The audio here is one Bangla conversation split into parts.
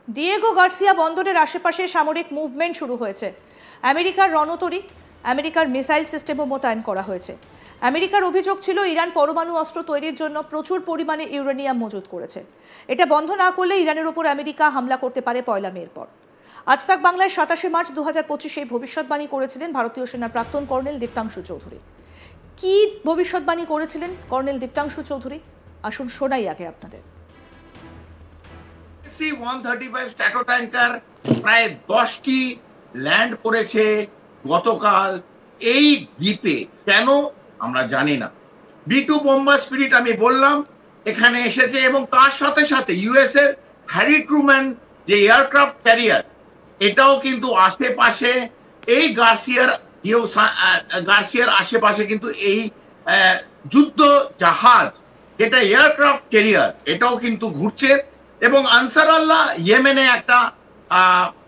ডিয়েগো গার্সিয়া বন্দরের আশেপাশে সামরিক মুভমেন্ট শুরু হয়েছে। আমেরিকার রণতরী, আমেরিকার মিসাইল সিস্টেমও মোতায়েন করা হয়েছে। আমেরিকার অভিযোগ ছিল ইরান পরমাণু অস্ত্র তৈরির জন্য প্রচুর পরিমাণে ইউরেনিয়াম মজুত করেছে। এটা বন্ধ না করলে ইরানের ওপর আমেরিকা হামলা করতে পারে 1 মের পর। আজ তাক বাংলায় 27 মার্চ 2025 ভবিষ্যৎবাণী করেছিলেন ভারতীয় সেনার প্রাক্তন কর্নেল দীপ্তাংশু চৌধুরী। কি ভবিষ্যৎবাণী করেছিলেন কর্নেল দীপ্তাংশু চৌধুরী, আসুন শোনাই আগে আপনাদের। 135 স্ট্র্যাটো ট্যাঙ্কার প্রায় 10টি ল্যান্ড করেছে গতকাল এই দ্বীপে। কেন আমরা জানি না। B2 বোম্বার স্পিরিট আমি বললাম এখানে এসেছে, এবং তার সাথে সাথে ইউএস এর হ্যারি ট্রুম্যান যে এয়ারক্রাফট ক্যারিয়ার, এটাও কিন্তু আশেপাশে এই গার্সিয়ার আশেপাশে কিন্তু এই যুদ্ধ জাহাজ যেটা এয়ারক্রাফট ক্যারিয়ার, এটাও কিন্তু ঘুরছে। এবং আনসার আল্লাহ ইয়েমেনে একটা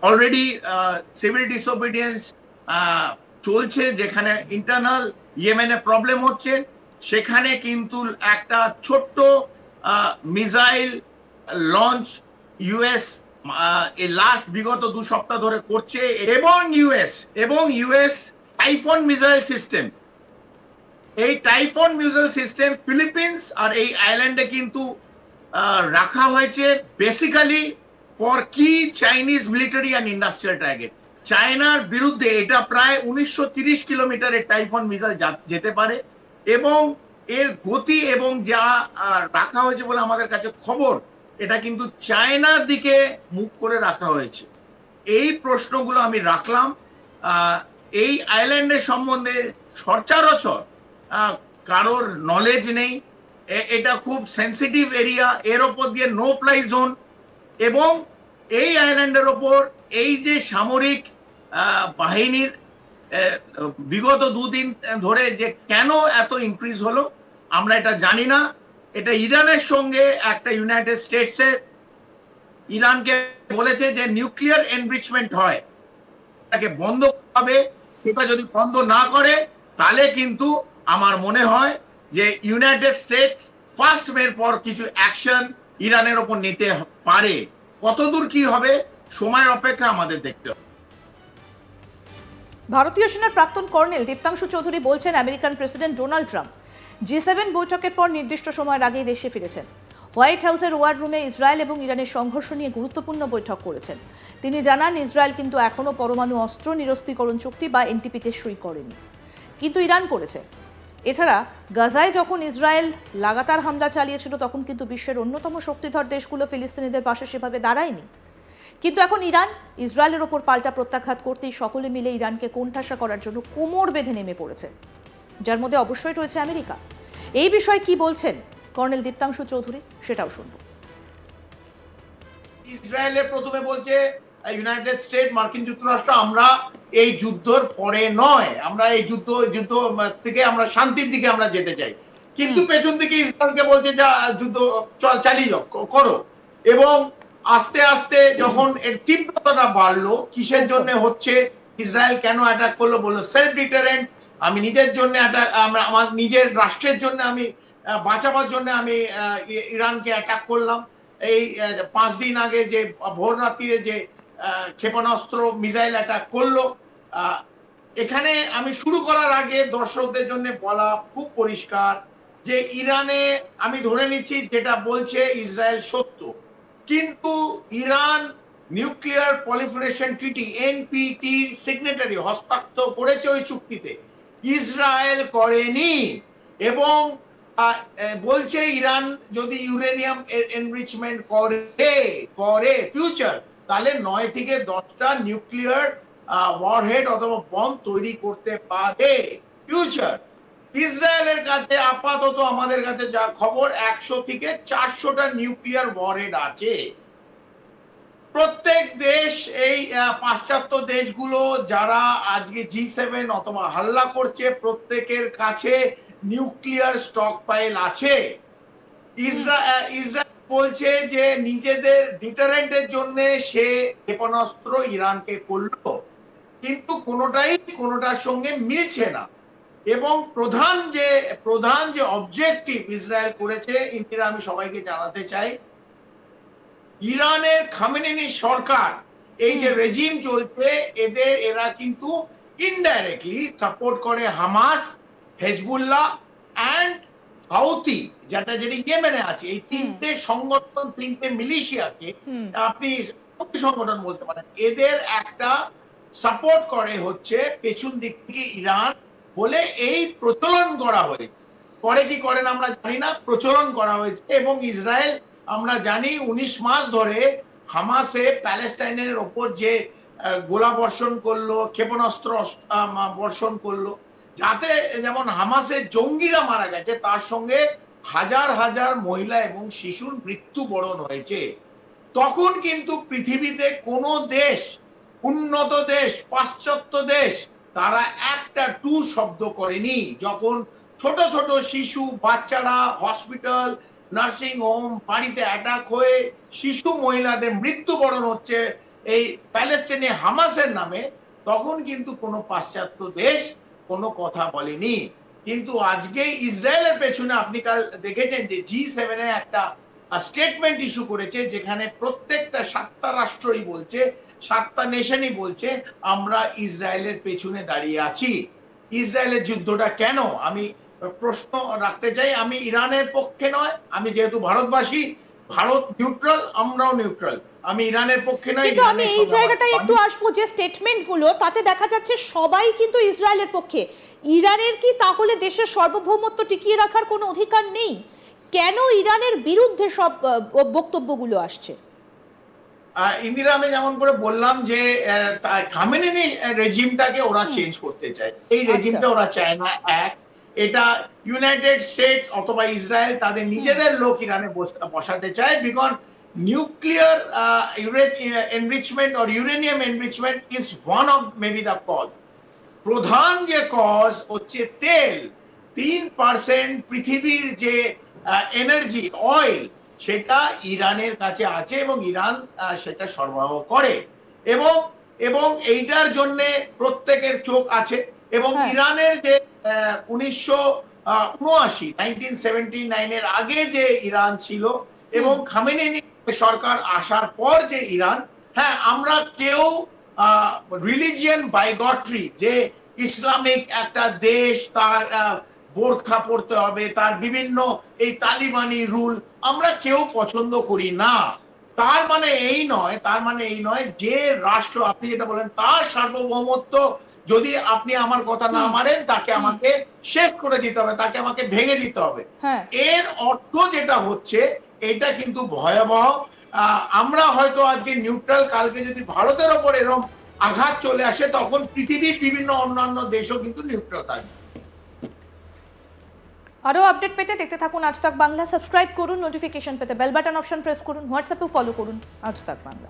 অলরেডি সিভিল ডিসোবিডিয়েন্স চলছে, যেখানে ইন্টারনাল ইয়েমেনে প্রবলেম হচ্ছে। সেখানে কিন্তু একটা ছোট্ট মিসাইল লঞ্চ ইউএস এই লাস্ট বিগত 2 সপ্তাহ ধরে করছে। এবং ইউএস টাইফন মিসাইল সিস্টেম, এই টাইফন মিসাইল সিস্টেম ফিলিপিন্স আর এই আইল্যান্ডে কিন্তু রাখা হয়েছে বেসিক্যালি ফর কি Chinese military and industrial target. চায়নার বিরুদ্ধে এটা প্রায় 1930 কিলোমিটারের টাইফন মিসাইল যেতে পারে, এবং এর গতি এবং যা রাখা হয়েছে বলে আমাদের কাছে খবর, এটা কিন্তু চায়নার দিকে মুখ করে রাখা হয়েছে। এই প্রশ্নগুলো আমি রাখলাম। এই আইল্যান্ডের সম্বন্ধে সচরাচর কারোর নলেজ নেই। এটা খুব সেন্সিটিভ এরিয়া, এর ওপর দিয়ে নো ফ্লাই জোন। এবং এই আইল্যান্ডের ওপর এই যে সামরিক বাহিনীর বিগত 2 দিন ধরে যে কেন এত ইনক্রিজ হলো আমরা এটা জানি না। এটা ইরানের সঙ্গে একটা ইউনাইটেড স্টেটসের ইরানকে বলেছে যে নিউক্লিয়ার এনরিচমেন্ট হয় তাকে বন্ধ হবে। সেটা যদি বন্ধ না করে তাহলে কিন্তু আমার মনে হয় যে ইউনাইটেড স্টেটস 1 মের পর কিছু অ্যাকশন ইরানের ওপর নিতে পারে। কতদূর কি হবে সময়ের অপেক্ষা আমাদের দেখতে হবে। ভারতীয় সেনার প্রাক্তন কর্নেল দীপ্তাংশু চৌধুরী বলছেন American president Donald Trump G7 বৈঠকের পর নির্দিষ্ট সময়ের আগেই দেশে ফিরেছেন। হোয়াইট হাউসের ওয়ার রুমে ইসরায়েল এবং ইরানের সংঘর্ষ নিয়ে গুরুত্বপূর্ণ বৈঠক করেছেন। তিনি জানান ইসরায়েল কিন্তু এখনও পরমাণু অস্ত্র নিরস্ত্রীকরণ চুক্তি বা এনটিপিতে সই করেনি, কিন্তু ইরান করেছে। এছাড়া গাজায় যখন ইসরায়েল লাগাতার হামলা চালিয়েছিল তখন কিন্তু বিশ্বের অন্যতম শক্তিধর দেশগুলো ফিলিস্তিনিদের পাশে সেভাবে দাঁড়ায়নি। কিন্তু এখন ইরান ইসরায়েলের ওপর পাল্টা প্রত্যাঘাত করতেই সকলে মিলে ইরানকে কোণঠাসা করার জন্য কোমর বেঁধে নেমে পড়েছে, যার মধ্যে অবশ্যই রয়েছে আমেরিকা। এই বিষয়ে কি বলছেন কর্নেল দীপ্তাংশু চৌধুরী সেটাও শুনবো। ইসরায়েলের প্রথমে বলছে ইউনাইটেড স্টেট মার্কিন যুক্তরাষ্ট্র আমরা এই যুদ্ধর পরে নয়, আমরা এই যুদ্ধ থেকে আমরা শান্তির দিকে আমরা যেতে চাই। কিন্তু পেছন দিকে ইসরায়েলকে বলছে যা যুদ্ধ চালিয়ে যাও করো। এবং আস্তে আস্তে যখন এর তীব্রতাটা বাড়লো, কিসের জন্য হচ্ছে, ইসরায়েল কেন অ্যাটাক করলো, বললো সেলফ ডিটারেন্ট, আমি নিজের জন্য আমার নিজের রাষ্ট্রের জন্য আমি বাঁচাবার জন্য আমি ইরানকে অ্যাটাক করলাম। এই 5 দিন আগে যে ভোর রাত্রিরে যে ক্ষেপণাস্ত্র মিসাইল অ্যাটাক করলো। এখানে আমি শুরু করার আগে দর্শকদের জন্য বলা খুব পরিষ্কার যে ইরানে আমি ধরে নিচ্ছি যেটা বলছে ইসরায়েল সত্য, কিন্তু ইরান নিউক্লিয়ার পলিফারেশন ট্রিটি NPT সিগনেটারি, হস্তাক্ষর করেছে ওই চুক্তিতে, ইসরায়েল করেনি। এবং বলছে ইরান যদি ইউরেনিয়াম এনরিচমেন্ট করে ফিউচার, তাহলে 9 থেকে 10টা নিউক্লিয়ার ওয়ারহেড অথবা বম্ব তৈরি করতে পারে ফিউচার। ইসরায়েলের কাছে আপাতত আমাদের কাছে যা খবর 100 থেকে 400টা নিউক্লিয়ার ওয়ারহেড আছে। প্রত্যেক দেশ, এই পাশ্চাত্য দেশগুলো যারা আজকে G7 অথবা হাল্লা করছে, প্রত্যেকের কাছে নিউক্লিয়ার স্টক পাইল আছে। ইসরায়েল বলছে যে নিজেদের ডিটারেন্টের জন্য সে ক্ষেপণাস্ত্র ইরানকে করলো, কিন্তু কোনোটার সঙ্গে মিলছে না। এবং প্রধান যে অবজেক্টিভ ইসরায়েল করেছে, ইন্দিরা আমি সবাইকে জানাতে চাই, ইরানের খামেনেনি সরকার এই যে রেজিম চলছে এরা কিন্তু ইনডাইরেক্টলি সাপোর্ট করে হামাস, হেজবুল্লাহ অ্যান্ড হাউথি, যেটা ইয়েমেনে আছে। এই তিনটে সংগঠন, তিনটে মিলিশিয়াকে আপনি সংগঠন বলতে পারেন, এদের একটা সাপোর্ট করে হচ্ছে পেছন দিক থেকে ইরান বলে এই প্রচলন করা হয়েছে। করে কি করেন আমরা জানি না, প্রচলন করা হয়েছে। এবং ইসরায়েল আমরা জানি 19 মাস ধরে হামাসে প্যালেস্টাইনের ওপর যে গোলা বর্ষণ করলো, ক্ষেপণাস্ত্র বর্ষণ করলো, যাতে যেমন হামাসের জঙ্গিরা মারা গেছে, তার সঙ্গে হাজার হাজার মহিলা এবং শিশুর মৃত্যুবরণ হয়েছে। তখন কিন্তু পৃথিবীতে কোনো দেশ, উন্নত দেশ, পাশ্চাত্য দেশ, তারা একটা টু শব্দ করেনি। যখন ছোট ছোট শিশু, বাচ্চারা হসপিটাল, নার্সিং হোম, বাড়িতে অ্যাটাক হয়ে শিশু মহিলাদের মৃত্যুবরণ হচ্ছে এই প্যালেস্টাইনে হামাসের নামে, তখন কিন্তু কোনো পাশ্চাত্য দেশ কোনো কথা বলেনি। কিন্তু আজকে ইসরায়েলের পেছনে আপনি কাল দেখেছেন যে G7 একটা স্টেটমেন্ট ইস্যু করেছে, যেখানে প্রত্যেকটা 7টা রাষ্ট্রই বলছে, 7টা নেশনই বলছে আমরা ইসরায়েলের পেছনে দাঁড়িয়ে আছি। ইসরায়েলের যুদ্ধটা কেন, আমি প্রশ্ন রাখতে চাই। আমি ইরানের পক্ষে নয়, আমি যেহেতু ভারতবাসী, ভারত নিউট্রাল, আমরাও নিউট্রাল, আমি ইরানের পক্ষে নয়। কিন্তু আমি এই জায়গাটায় একটু আসবো, যে স্টেটমেন্ট গুলো তাতে দেখা যাচ্ছে সবাই কিন্তু ইসরায়েলের পক্ষে। ইরানের কি তাহলে দেশের সার্বভৌমত্ব টিকিয়ে রাখার কোনো অধিকার নেই? কেন ইরানের বিরুদ্ধে সব বক্তব্যগুলো আসছে? ইন্দিরা, আমি যেমন করে বললাম যে খামেনেনি রেজিমটাকে ওরা চেঞ্জ করতে চায়, এই রেজিমটা ওরা চায় না। এটা ইউনাইটেড স্টেটস অথবা ইসরায়েল তাদের নিজেদের লোক ইরানে বসাতে চায়, because nuclear enrichment or uranium enrichment is one of maybe the cause. প্রধান যে কজ হচ্ছে তেল। 3% পৃথিবীর যে এনার্জি, অয়েল, সেটা ইরানের কাছে আছে এবং ইরান সেটা সরবরাহ করে। এবং এইটার জন্য প্রত্যেকের চোখ আছে। এবং ইরানের যে 1979 আগে যে ইরান ছিল এবং খামেনেনি সরকার আসার পর যে ইরান, হ্যাঁ, আমরা কেউ রিলিজিয়ান বাইগটরি, যে ইসলামিক একটা দেশ, তার বোরখা পড়তে হবে, তার বিভিন্ন এই তালিবানি রুল, আমরা কেউ পছন্দ করি না। তার মানে এই নয় যে রাষ্ট্র, আপনি যেটা বলেন, তার সার্বভৌমত্ব যদি আপনি আমার কথা না মানেন, তাকে আমাকে শেষ করে দিতে হবে, তাকে আমাকে ভেঙে দিতে হবে। এর অর্থ যেটা হচ্ছে, এটা কিন্তু ভয়াবহ। আমরা হয়তো আজকে নিউট্রাল, কালকে যদি ভারতের ওপর এরকম আঘাত চলে আসে, তখন পৃথিবীর বিভিন্ন অন্যান্য দেশও কিন্তু নিউট্রাল থাকবে। আরো আপডেট পেতে দেখতে থাকুন আজ তাক বাংলা। সাবস্ক্রাইব করুন, নোটিফিকেশন পেতে বেল বাটন অপশন প্রেস করুন, হোয়াটসঅ্যাপে ফলো করুন আজ তাক বাংলা।